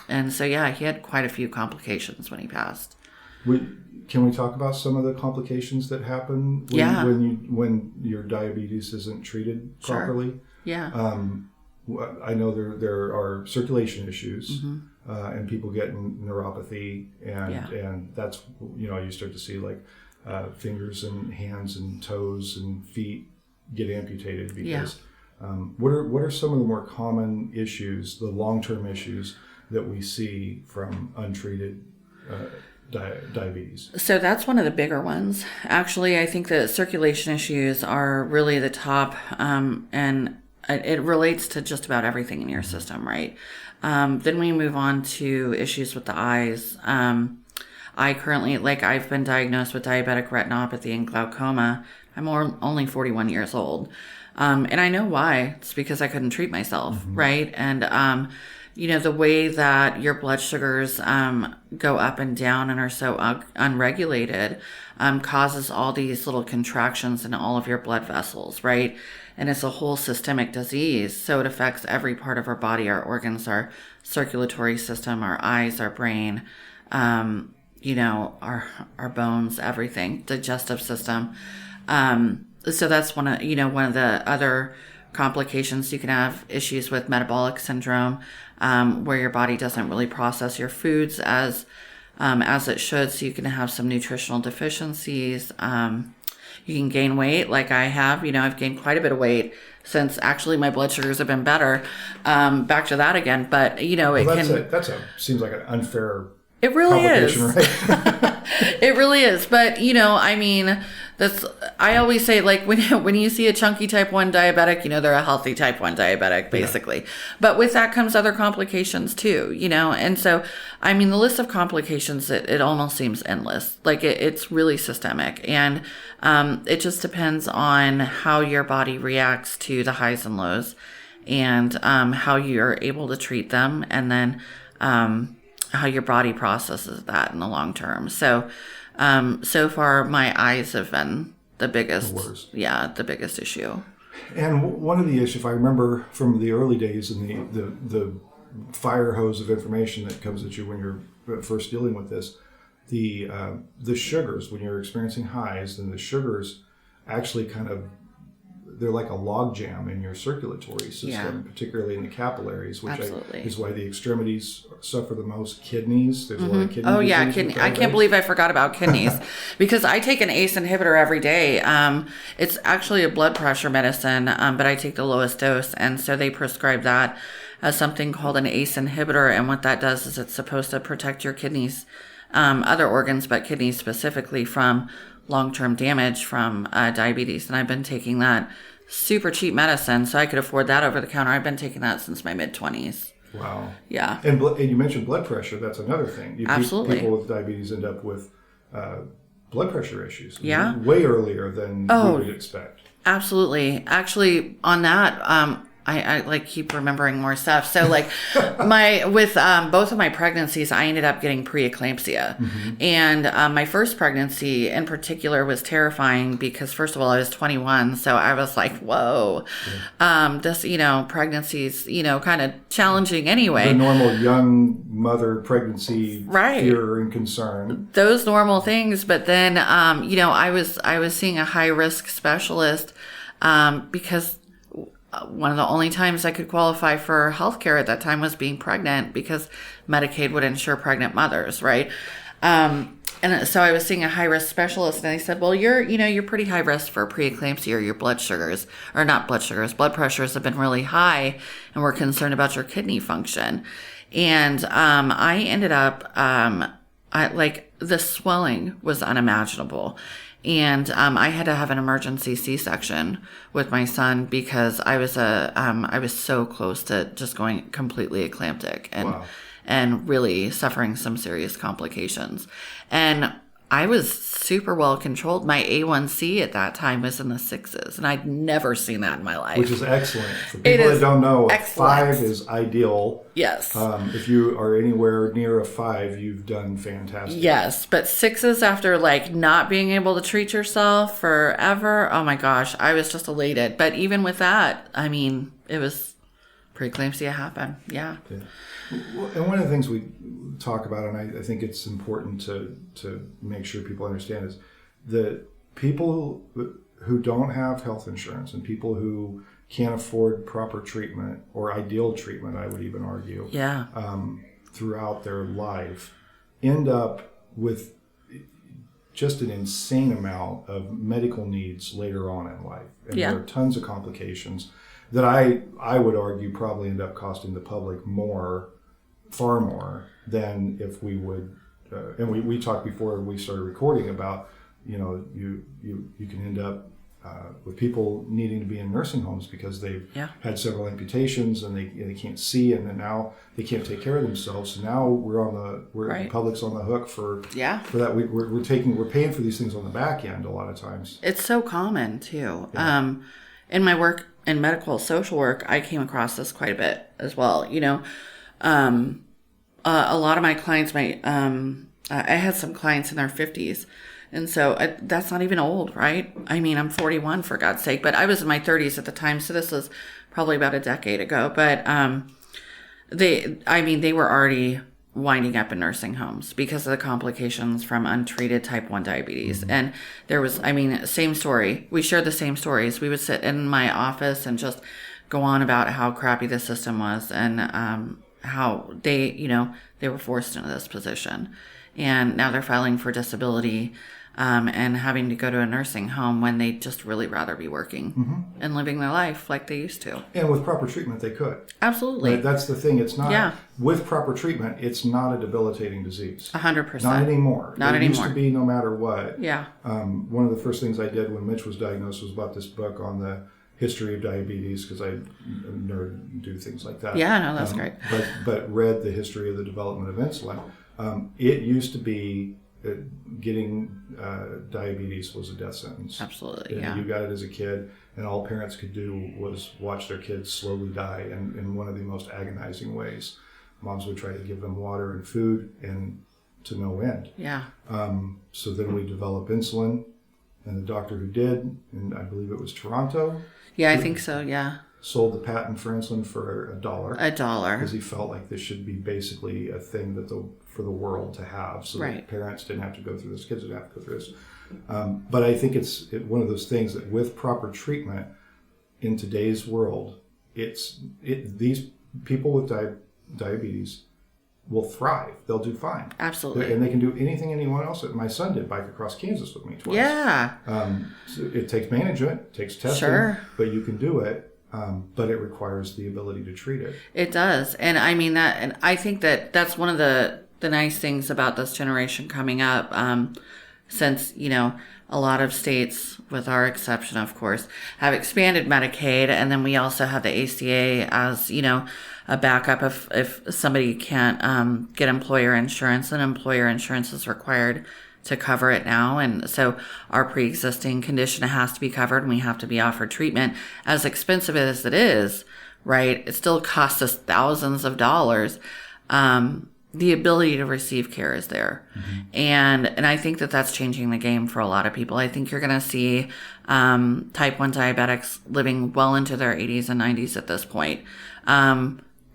And so, yeah, he had quite a few complications when he passed. Can we talk about some of the complications that happen when your diabetes isn't treated properly? Sure. Yeah. I know there are circulation issues, and people get neuropathy, and that's you start to see like fingers and hands and toes and feet get amputated because. What are some of the more common issues, the long-term issues that we see from untreated diabetes? So that's one of the bigger ones. Actually, I think the circulation issues are really the top, and it relates to just about everything in your system, right? Then we move on to issues with the eyes. I currently, I've been diagnosed with diabetic retinopathy and glaucoma. I'm only 41 years old. And I know why. It's because I couldn't treat myself, right? And, the way that your blood sugars go up and down and are so unregulated causes all these little contractions in all of your blood vessels, right? And it's a whole systemic disease. So it affects every part of our body, our organs, our circulatory system, our eyes, our brain, our bones, everything, digestive system. So that's one of the other complications. You can have issues with metabolic syndrome, where your body doesn't really process your foods as it should. So you can have some nutritional deficiencies. You can gain weight like I have. I've gained quite a bit of weight since actually my blood sugars have been better. Back to that again. But, seems like an unfair It really is. Right? It really is. But, I always say, when you see a chunky type 1 diabetic, they're a healthy type 1 diabetic, basically. Yeah. But with that comes other complications too, And so, the list of complications, it almost seems endless. It's really systemic. And it just depends on how your body reacts to the highs and lows and how you're able to treat them. And then how your body processes that in the long term. So, so far my eyes have been the biggest, the biggest issue. And one of the issues, if I remember from the early days and the fire hose of information that comes at you when you're first dealing with this, the sugars, when you're experiencing highs, then the sugars actually they're like a log jam in your circulatory system, particularly in the capillaries, which is why the extremities suffer the most. Kidneys, there's a lot of kidney disease. Kidney. I can't believe I forgot about kidneys because I take an ACE inhibitor every day. It's actually a blood pressure medicine, but I take the lowest dose, and so they prescribe that as something called an ACE inhibitor, and what that does is it's supposed to protect your kidneys, other organs, but kidneys specifically, from long-term damage from diabetes. And I've been taking that super cheap medicine, so I could afford that over the counter. I've been taking that since my mid-20s. Wow. Yeah. And you mentioned blood pressure. That's another thing. Absolutely. People with diabetes end up with blood pressure issues. Yeah. Way earlier than we would expect. Absolutely. Actually, on that, I keep remembering more stuff. So with both of my pregnancies, I ended up getting preeclampsia. And my first pregnancy in particular was terrifying because, first of all, I was 21. So I was like, whoa, this, pregnancy's, kind of challenging anyway. The normal young mother pregnancy right. fear and concern. Those normal things. But then, I was seeing a high risk specialist because one of the only times I could qualify for healthcare at that time was being pregnant because Medicaid would insure pregnant mothers, right? And so I was seeing a high risk specialist, and they said, "Well, you're pretty high risk for preeclampsia, or your blood pressures have been really high, and we're concerned about your kidney function." And I ended up, the swelling was unimaginable. And I had to have an emergency C-section with my son because I was so close to just going completely eclamptic. And wow. and really suffering some serious complications. And I was super well controlled. My A1C at that time was in the 6s, and I'd never seen that in my life. Which is excellent. For people that don't know, excellent. 5 is ideal. Yes. If you are anywhere near a 5, you've done fantastic. Yes, but 6s after like not being able to treat yourself forever, oh my gosh, I was just elated. But even with that, I mean, it was preeclampsia happened. Yeah. And one of the things we talk about, and I think it's important to make sure people understand, is that people who don't have health insurance and people who can't afford proper treatment or ideal treatment, I would even argue, throughout their life, end up with just an insane amount of medical needs later on in life. And there are tons of complications that I would argue probably end up costing the public far more than if we would, and we talked before we started recording about, you can end up with people needing to be in nursing homes because they've had several amputations and they can't see, and then now they can't take care of themselves. So now the public's on the hook for that. We're paying for these things on the back end a lot of times. It's so common too. In my work in medical social work, I came across this quite a bit as well. A lot of my clients, I had some clients in their 50s. And so that's not even old, right? I mean, I'm 41 for God's sake, but I was in my 30s at the time. So this was probably about a decade ago. But they were already winding up in nursing homes because of the complications from untreated type 1 diabetes. And there was, same story. We shared the same stories. We would sit in my office and just go on about how crappy the system was and how they were forced into this position. And now they're filing for disability and having to go to a nursing home when they'd just really rather be working and living their life like they used to. And with proper treatment, they could. Absolutely. But that's the thing. It's not, with proper treatment, it's not a debilitating disease. 100%. Not anymore. Not anymore. It used to be no matter what. Yeah. One of the first things I did when Mitch was diagnosed was bought this book on the history of diabetes, because I do things like that. Yeah, no, that's great. But read the history of the development of insulin. It used to be getting diabetes was a death sentence. Absolutely, You got it as a kid, and all parents could do was watch their kids slowly die, and in one of the most agonizing ways. Moms would try to give them water and food, and to no end. Yeah. So then we developed insulin, and the doctor who did, and I believe it was Toronto. Yeah, I think so, yeah. Sold the patent for insulin for $1. $1. Because he felt like this should be basically a thing that for the world to have, so that parents didn't have to go through this, kids didn't have to go through this. But I think it's one of those things that with proper treatment in today's world, these people with diabetes will thrive. They'll do fine. Absolutely. And they can do anything anyone else. My son did bike across Kansas with me twice. Yeah. So it takes management, it takes testing, but you can do it. But it requires the ability to treat it. It does. And and I think that's one of the nice things about this generation coming up, since, a lot of states, with our exception, of course, have expanded Medicaid. And then we also have the ACA as, a backup if somebody can't get employer insurance, and employer insurance is required to cover it now. And so our pre-existing condition has to be covered, and we have to be offered treatment. As expensive as it is, right, it still costs us thousands of dollars. The ability to receive care is there. And I think that's changing the game for a lot of people. I think you're going to see type 1 diabetics living well into their 80s and 90s at this point.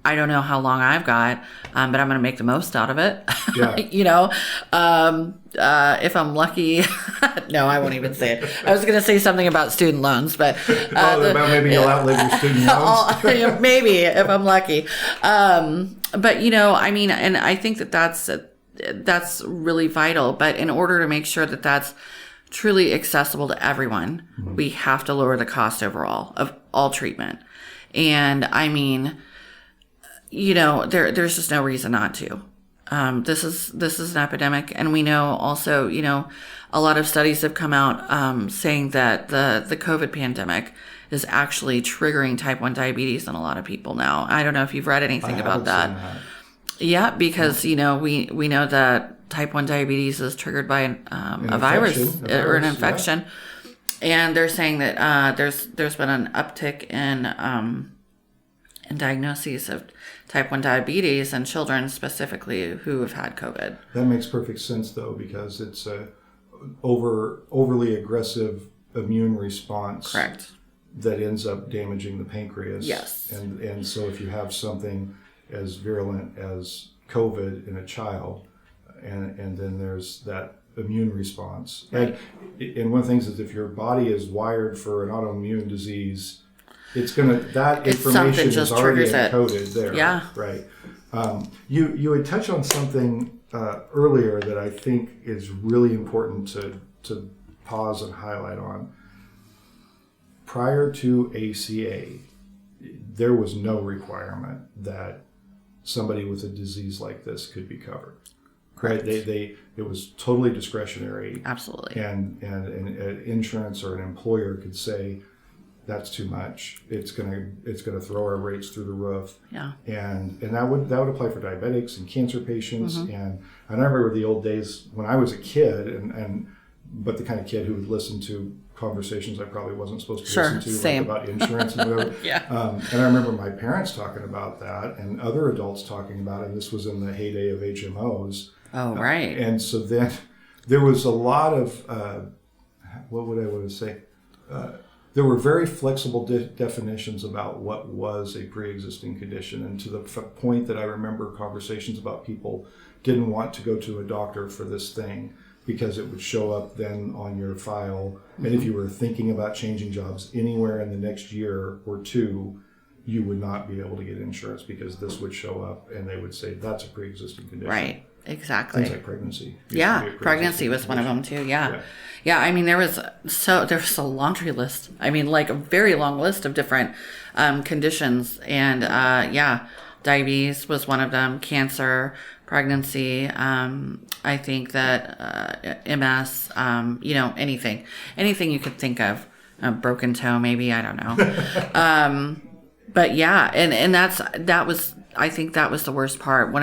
I don't know how long I've got, but I'm going to make the most out of it. Yeah. If I'm lucky, no, I won't even say it. I was going to say something about student loans, but about maybe you'll outlive your student loans. Maybe if I'm lucky. But and I think that's really vital. But in order to make sure that that's truly accessible to everyone, we have to lower the cost overall of all treatment. And there's just no reason not to. This is an epidemic, and we know also, a lot of studies have come out saying that the COVID pandemic is actually triggering type 1 diabetes in a lot of people now. I don't know if you've read anything about that. Yeah, because, we know that type 1 diabetes is triggered by a virus or an infection. Yeah. And they're saying that there's been an uptick in diagnoses of type 1 diabetes in children specifically who have had COVID. That makes perfect sense, though, because it's a overly aggressive immune response. Correct. That ends up damaging the pancreas. Yes. And so if you have something as virulent as COVID in a child, and then there's that immune response. Right. And one of the things is if your body is wired for an autoimmune disease, that information is already encoded there. Yeah. Right. You had touched on something earlier that I think is really important to pause and highlight on. Prior to ACA, there was no requirement that somebody with a disease like this could be covered. Correct. It was totally discretionary. Absolutely. And an insurance or an employer could say, that's too much. It's gonna throw our rates through the roof. Yeah. And that would apply for diabetics and cancer patients. Mm-hmm. And I remember the old days when I was a kid, but the kind of kid who would listen to conversations I probably wasn't supposed to listen to, same. Like about insurance and whatever. Yeah. And I remember my parents talking about that and other adults talking about it. And this was in the heyday of HMOs. Oh, right. And so then there was a lot of, what would I want to say? There were very flexible definitions about what was a pre-existing condition. And to the point that I remember conversations about people didn't want to go to a doctor for this thing because it would show up then on your file. And if you were thinking about changing jobs anywhere in the next year or two, you would not be able to get insurance because this would show up and they would say that's a pre-existing condition. Right. Exactly. Things like pregnancy. Yeah, pregnancy was one of them too. Yeah. I mean, there was a laundry list. I mean, like a very long list of different conditions, and diabetes was one of them. Cancer, pregnancy. I think that MS. Anything you could think of. A broken toe, maybe, I don't know. But yeah, and that was. I think that was the worst part.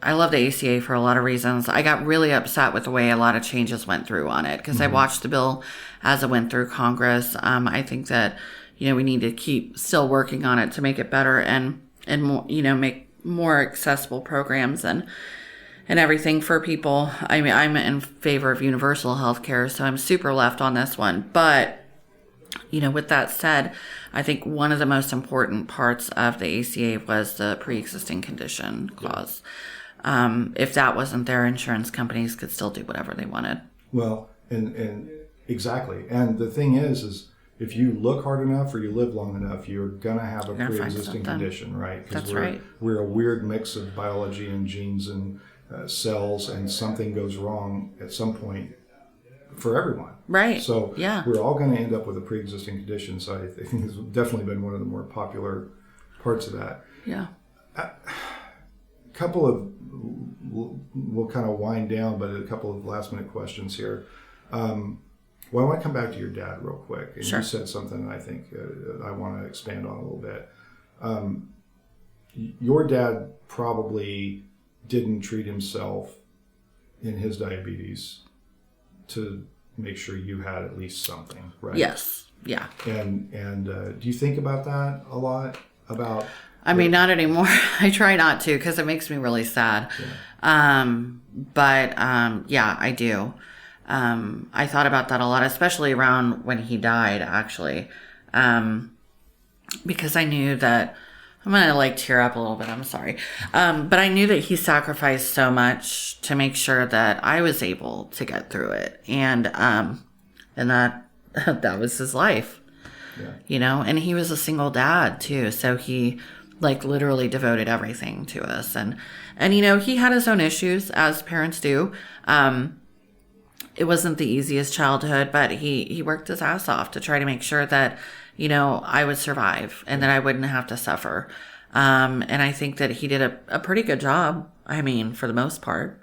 I love the ACA for a lot of reasons. I got really upset with the way a lot of changes went through on it because I watched the bill as it went through Congress. I think that, we need to keep still working on it to make it better and more, make more accessible programs and everything for people. I mean, I'm in favor of universal health care, so I'm super left on this one. But, with that said, I think one of the most important parts of the ACA was the pre-existing condition clause. If that wasn't there, insurance companies could still do whatever they wanted. Well, and exactly. And the thing is if you look hard enough or you live long enough, you're going to have a pre-existing condition, right? That's right. We're a weird mix of biology and genes and cells, and something goes wrong at some point for everyone. Right. So we're all going to end up with a pre-existing condition. So I think it's definitely been one of the more popular parts of that. Yeah. We'll kind of wind down, but a couple of last minute questions here. Well, I want to come back to your dad real quick. And Sure. You said something that I think I want to expand on a little bit. Your dad probably didn't treat himself in his diabetes to make sure you had at least something, right? Yes. Yeah. And do you think about that a lot? I mean, not anymore. I try not to because it makes me really sad. Yeah. But I do. I thought about that a lot, especially around when he died, actually. Because I knew that I'm going to tear up a little bit. I'm sorry. But I knew that he sacrificed so much to make sure that I was able to get through it. And that was his life, and he was a single dad too. So he literally devoted everything to us. And he had his own issues, as parents do. It wasn't the easiest childhood, but he worked his ass off to try to make sure that, I would survive and that I wouldn't have to suffer. And I think that he did a pretty good job. I mean, for the most part,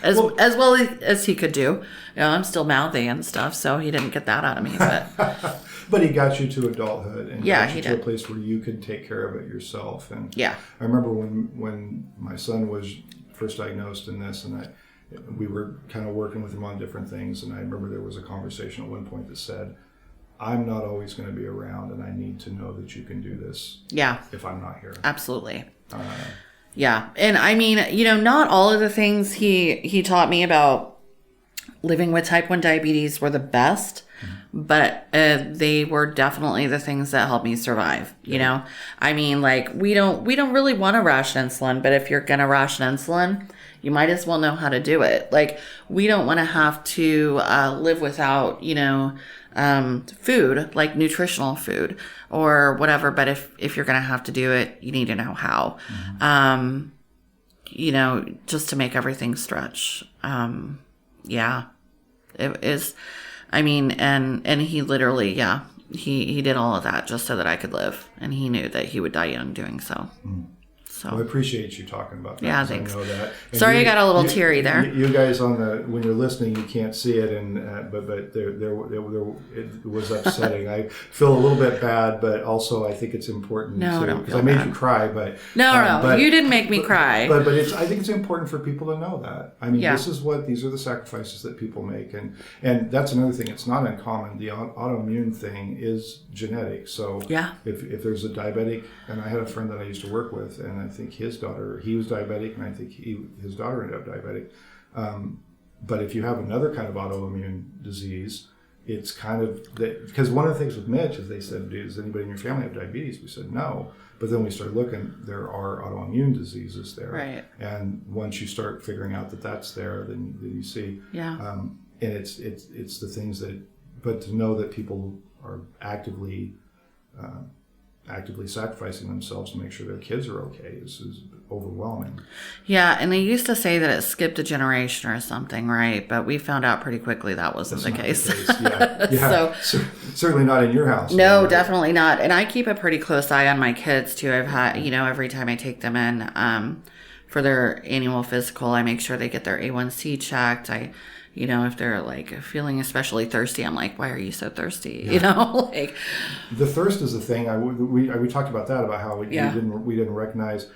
as well as he could do. I'm still mouthy and stuff, so he didn't get that out of me. But but he got you to adulthood and got you to did. a place where you could take care of it yourself. And yeah, I remember when my son was first diagnosed in this, and we were kind of working with him on different things, and I remember there was a conversation at one point that said, I'm not always going to be around, and I need to know that you can do this if I'm not here. Absolutely. Yeah. And I mean, not all of the things he taught me about living with type 1 diabetes were the best, but they were definitely the things that helped me survive. I mean, like we don't really want to ration insulin, but if you're going to ration insulin, you might as well know how to do it. Like we don't want to have to live without, food, like nutritional food or whatever. But if you're going to have to do it, you need to know how, just to make everything stretch. It is, I mean, and he literally, he did all of that just so that I could live, and he knew that he would die young doing so. So well, I appreciate you talking about that. Yeah, thanks. I know that. And sorry, I got a little teary there. You guys when you're listening, you can't see it, and but it was upsetting. I feel a little bit bad, but also I think it's important because I made you cry. But no, you didn't make me cry. But I think it's important for people to know that. I mean, these are the sacrifices that people make, and that's another thing. It's not uncommon. The autoimmune thing is genetic. So if there's a diabetic, and I had a friend that I used to work with, and I think his daughter, he was diabetic, and I think his daughter ended up diabetic. But if you have another kind of autoimmune disease, it's kind of because one of the things with Mitch is they said, does anybody in your family have diabetes? We said no. But then we started looking, there are autoimmune diseases there. Right. And once you start figuring out that that's there, then you see. Yeah. And it's the things but to know that people are actively sacrificing themselves to make sure their kids are okay is overwhelming. Yeah, and they used to say that it skipped a generation or something, right? But we found out pretty quickly that wasn't the case. Yeah. So certainly not in your house. No, definitely not. And I keep a pretty close eye on my kids too. I've had, every time I take them in for their annual physical, I make sure they get their A1C checked. If they're like feeling especially thirsty, I'm like, why are you so thirsty? Like the thirst is the thing. We talked about that, about how we didn't recognize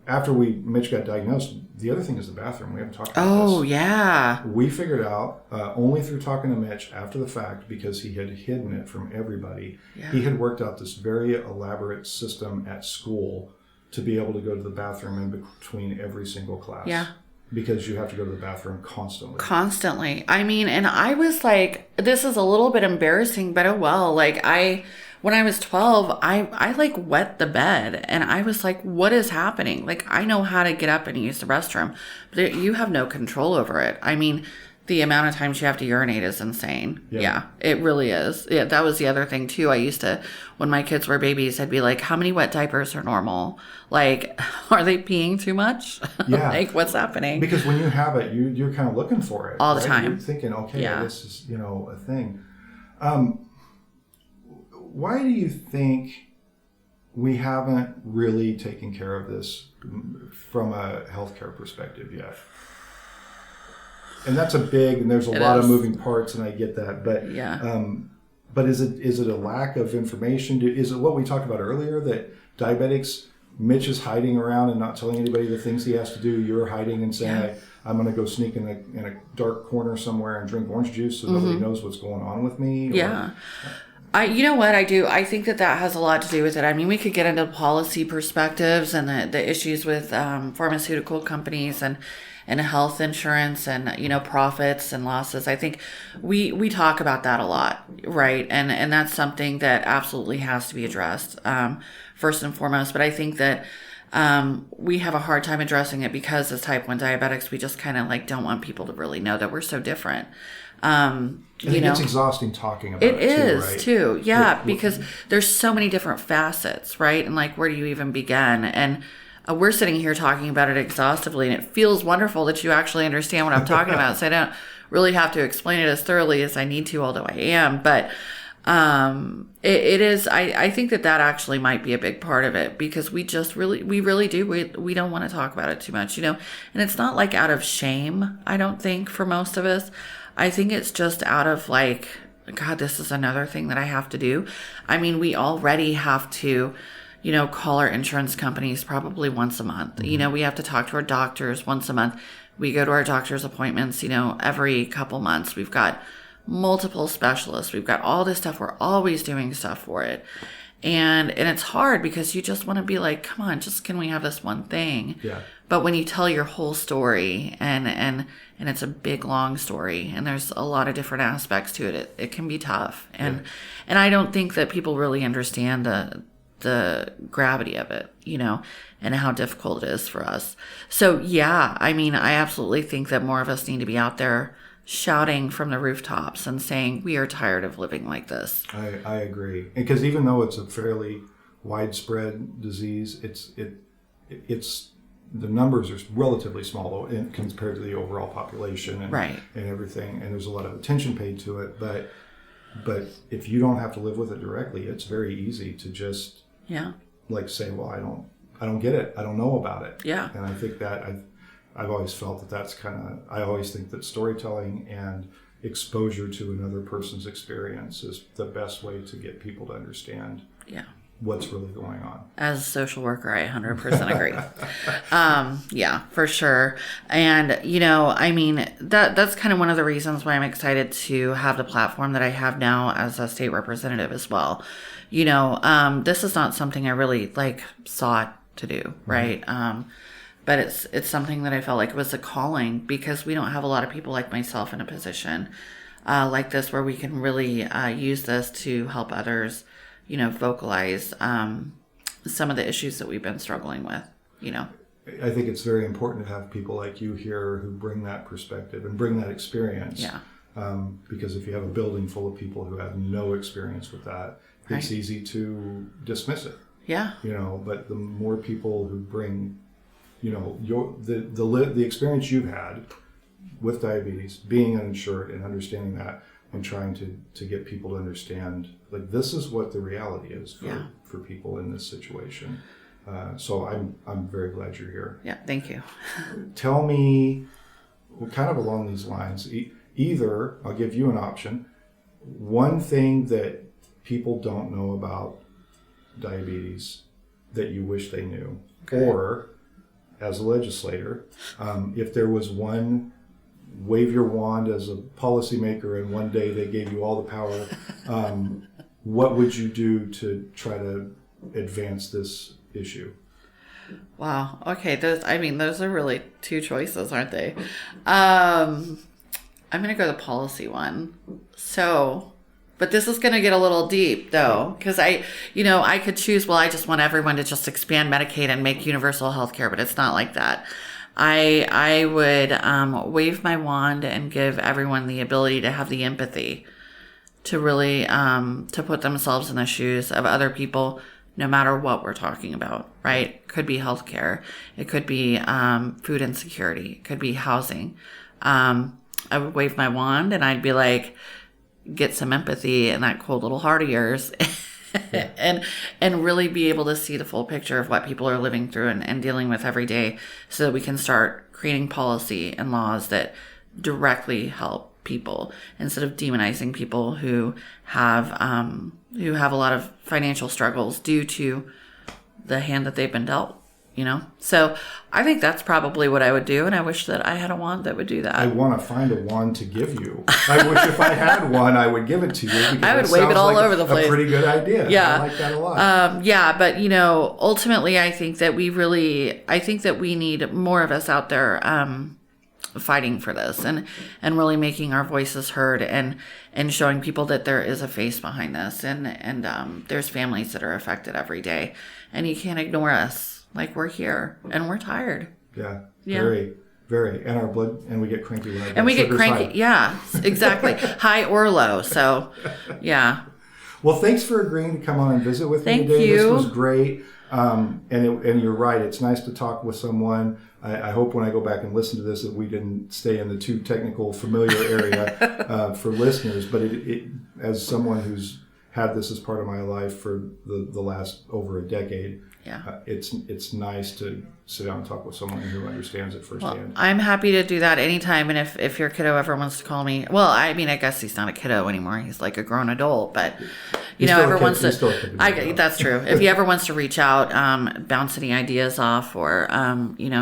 after Mitch got diagnosed. The other thing is the bathroom. We haven't talked about this. Oh yeah. We figured out only through talking to Mitch after the fact, because he had hidden it from everybody. Yeah. He had worked out this very elaborate system at school to be able to go to the bathroom in between every single class. Yeah. Because you have to go to the bathroom constantly. I mean, and I was like, this is a little bit embarrassing, but oh well. Like when I was 12, I like wet the bed, and I was like, what is happening? Like, I know how to get up and use the restroom, but you have no control over it. I mean, the amount of times you have to urinate is insane. Yeah, it really is. Yeah, that was the other thing too. I used to, when my kids were babies, I'd be like, how many wet diapers are normal? Like, are they peeing too much? Yeah. Like, what's happening? Because when you have it, you're kind of looking for it. All the time. You're thinking, okay, this is, a thing. Why do you think we haven't really taken care of this from a healthcare perspective yet? And that's and there's a lot of moving parts, and I get that. But but is it a lack of information? Is it what we talked about earlier, that diabetics, Mitch is hiding around and not telling anybody the things he has to do? You're hiding and saying, I'm going to go sneak in a dark corner somewhere and drink orange juice so nobody knows what's going on with me? Yeah. You know what I do? I think that has a lot to do with it. I mean, we could get into policy perspectives and the issues with pharmaceutical companies and health insurance and, profits and losses. I think we talk about that a lot, right? And that's something that absolutely has to be addressed, first and foremost. But I think that we have a hard time addressing it because as type 1 diabetics, we just kind of don't want people to really know that we're so different. It's exhausting talking about it. It is too, yeah, because there's so many different facets, right? And where do you even begin? And we're sitting here talking about it exhaustively, and it feels wonderful that you actually understand what I'm talking about. So I don't really have to explain it as thoroughly as I need to, although I am. But It is, I think that actually might be a big part of it, because we really do. We don't want to talk about it too much, and it's not like out of shame. I don't think for most of us, I think it's just out of like, God, this is another thing that I have to do. I mean, we already have to, call our insurance companies probably once a month. Mm-hmm. We have to talk to our doctors once a month. We go to our doctor's appointments, every couple months. We've got multiple specialists. We've got all this stuff. We're always doing stuff for it. And it's hard because you just want to be like, come on, just can we have this one thing? Yeah. But when you tell your whole story and it's a big, long story, and there's a lot of different aspects to it, it can be tough. And I don't think that people really understand the gravity of it, and how difficult it is for us. So yeah, I mean, I absolutely think that more of us need to be out there shouting from the rooftops and saying, we are tired of living like this. I agree. Because even though it's a fairly widespread disease, it's the numbers are relatively small compared to the overall population and everything. And there's a lot of attention paid to it. But if you don't have to live with it directly, it's very easy to just like say, well, I don't get it. I don't know about it. Yeah. And I think that I've always felt that's I always think that storytelling and exposure to another person's experience is the best way to get people to understand what's really going on. As a social worker, I 100% agree. Yeah, for sure. And, I mean, that's kind of one of the reasons why I'm excited to have the platform that I have now as a state representative as well. This is not something I really sought to do, right? But it's something that I felt like was a calling, because we don't have a lot of people like myself in a position like this where we can really use this to help others, vocalize some of the issues that we've been struggling with, I think it's very important to have people like you here who bring that perspective and bring that experience. Yeah. Because if you have a building full of people who have no experience with that, it's easy to dismiss it. Yeah. But the more people who bring the experience you've had with diabetes, being uninsured and understanding that, and trying to get people to understand, like, this is what the reality is for people in this situation. So I'm very glad you're here. Yeah, thank you. Tell me, kind of along these lines, either I'll give you an option, one thing that people don't know about diabetes that you wish they knew, or as a legislator, if there was one, wave your wand as a policymaker and one day they gave you all the power, what would you do to try to advance this issue? Wow. Okay. Those are really two choices, aren't they? I'm going to go the policy one. But this is going to get a little deep, though, because I could choose, I just want everyone to just expand Medicaid and make universal health care, but it's not like that. I would wave my wand and give everyone the ability to have the empathy to really to put themselves in the shoes of other people, no matter what we're talking about, right? It could be healthcare. It could be food insecurity. It could be housing. I would wave my wand and I'd be like, get some empathy in that cold little heart of yours and really be able to see the full picture of what people are living through and dealing with every day, so that we can start creating policy and laws that directly help people, instead of demonizing people who have a lot of financial struggles due to the hand that they've been dealt. So I think that's probably what I would do, and I wish that I had a wand that would do that. I want to find a wand to give you. I wish if I had one, I would give it to you, because I would wave it all over the place. A pretty good idea. Yeah, I like that a lot. But ultimately, I think that we need more of us out there fighting for this and really making our voices heard and showing people that there is a face behind this, and there's families that are affected every day, and you can't ignore us. Like, we're here and we're tired. Yeah. Very, very. And our blood, and we get cranky when our blood and we get cranky. High. Yeah, exactly. High or low. So, yeah. Well, thanks for agreeing to come on and visit with me today. Thank you. This was great. And you're right. It's nice to talk with someone. I hope when I go back and listen to this that we didn't stay in the too technical, familiar area for listeners. But it, as someone who's had this as part of my life for the last over a decade. Yeah. It's nice to sit down and talk with someone who understands it firsthand. Well, I'm happy to do that anytime. And if your kiddo ever wants to call me, well, I mean, I guess he's not a kiddo anymore. He's like a grown adult, but ever wants to, that's true. If he ever wants to reach out, bounce any ideas off or,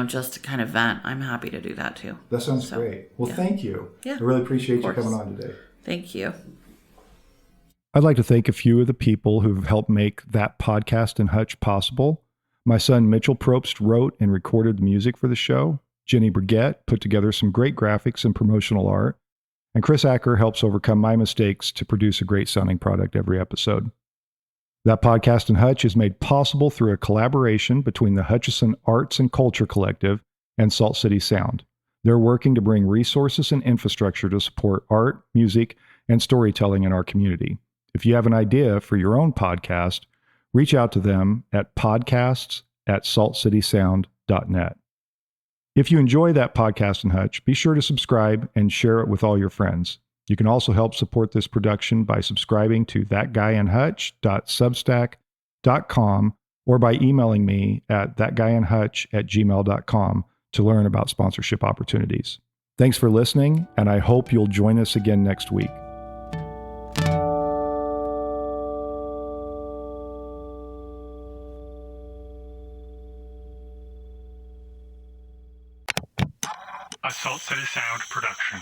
just to kind of vent, I'm happy to do that too. That sounds great. Well, thank you. Yeah. I really appreciate you coming on today. Thank you. I'd like to thank a few of the people who've helped make That Podcast in Hutch possible. My son Mitchell Probst wrote and recorded the music for the show. Jenny Brigette put together some great graphics and promotional art. And Chris Acker helps overcome my mistakes to produce a great sounding product every episode. That Podcast in Hutch is made possible through a collaboration between the Hutchison Arts and Culture Collective and Salt City Sound. They're working to bring resources and infrastructure to support art, music, and storytelling in our community. If you have an idea for your own podcast, reach out to them at podcasts@saltcitysound.net. If you enjoy That Podcast in Hutch, be sure to subscribe and share it with all your friends. You can also help support this production by subscribing to thatguyinhutch.substack.com or by emailing me at thatguyinhutch@gmail.com to learn about sponsorship opportunities. Thanks for listening, and I hope you'll join us again next week. A Salt City Sound production.